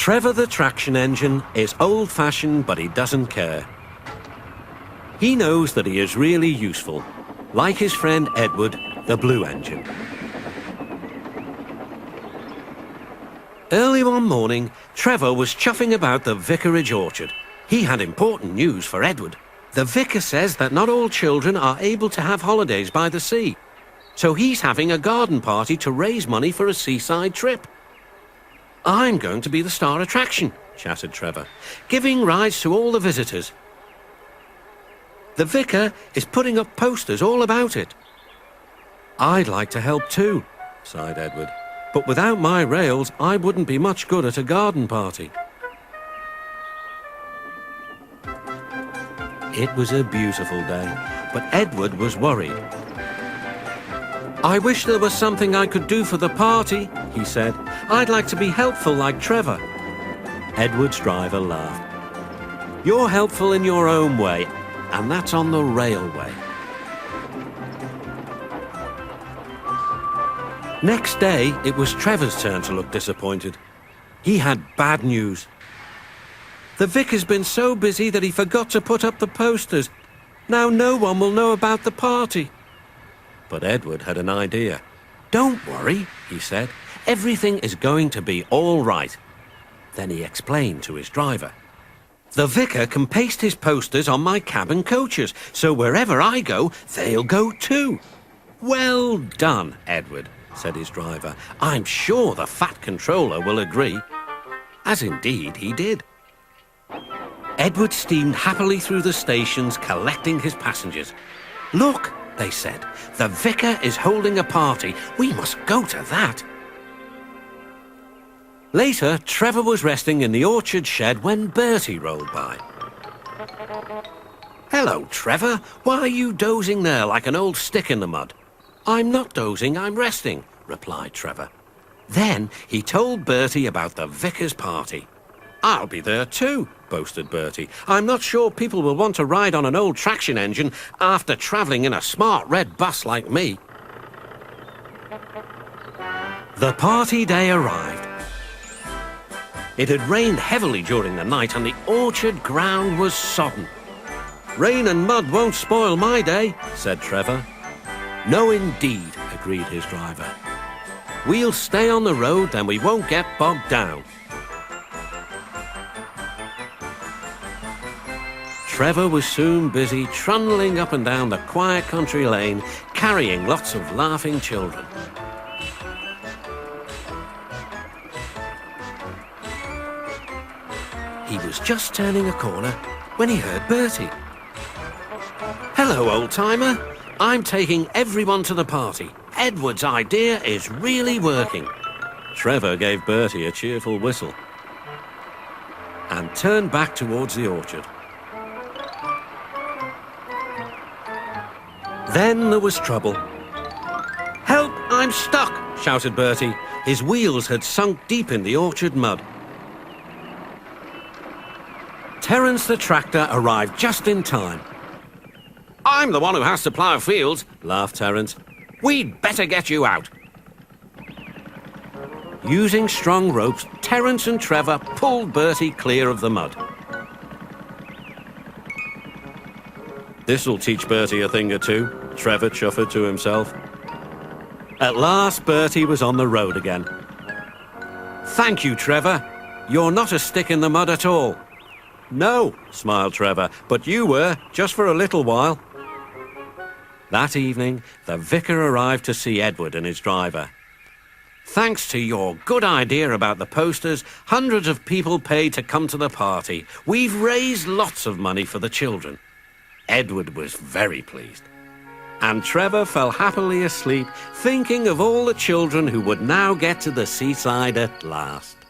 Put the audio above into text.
Trevor the traction engine is old-fashioned, but he doesn't care. He knows that he is really useful, like his friend Edward, the blue engine. Early one morning, Trevor was chuffing about the vicarage orchard. He had important news for Edward. The vicar says that not all children are able to have holidays by the sea, so he's having a garden party to raise money for a seaside trip. "I'm going to be the star attraction," chattered Trevor, "giving rides to all the visitors. The vicar is putting up posters all about it." "I'd like to help too," sighed Edward, "but without my rails, I wouldn't be much good at a garden party." It was a beautiful day, but Edward was worried. "I wish there was something I could do for the party," he said. "I'd like to be helpful like Trevor." Edward's driver laughed. "You're helpful in your own way, and that's on the railway." Next day, it was Trevor's turn to look disappointed. He had bad news. The vicar's been so busy that he forgot to put up the posters. Now no one will know about the party. But Edward had an idea. "Don't worry," he said. "Everything is going to be all right." Then he explained to his driver. "The vicar can paste his posters on my cabin coaches, so wherever I go, they'll go too." "Well done, Edward," said his driver. "I'm sure the fat controller will agree." As indeed he did. Edward steamed happily through the stations, collecting his passengers. "Look," they said, "the vicar is holding a party. We must go to that." Later, Trevor was resting in the orchard shed when Bertie rolled by. "Hello, Trevor. Why are you dozing there like an old stick in the mud?" "I'm not dozing, I'm resting," replied Trevor. Then he told Bertie about the vicar's party. "I'll be there too," boasted Bertie. "I'm not sure people will want to ride on an old traction engine after travelling in a smart red bus like me." The party day arrived. It had rained heavily during the night and the orchard ground was sodden. "Rain and mud won't spoil my day," said Trevor. "No, indeed," agreed his driver. "We'll stay on the road, then we won't get bogged down." Trevor was soon busy trundling up and down the quiet country lane, carrying lots of laughing children. He was just turning a corner when he heard Bertie. "Hello, old-timer. I'm taking everyone to the party. Edward's idea is really working." Trevor gave Bertie a cheerful whistle and turned back towards the orchard. Then there was trouble. "Help, I'm stuck!" shouted Bertie. His wheels had sunk deep in the orchard mud. Terence the tractor arrived just in time. "I'm the one who has to plough fields," laughed Terence. "We'd better get you out." Using strong ropes, Terence and Trevor pulled Bertie clear of the mud. "This'll teach Bertie a thing or two," Trevor chuffed to himself. At last, Bertie was on the road again. "Thank you, Trevor. You're not a stick in the mud at all." "No," smiled Trevor, "but you were, just for a little while." That evening, the vicar arrived to see Edward and his driver. "Thanks to your good idea about the posters, hundreds of people paid to come to the party. We've raised lots of money for the children." Edward was very pleased. And Trevor fell happily asleep, thinking of all the children who would now get to the seaside at last.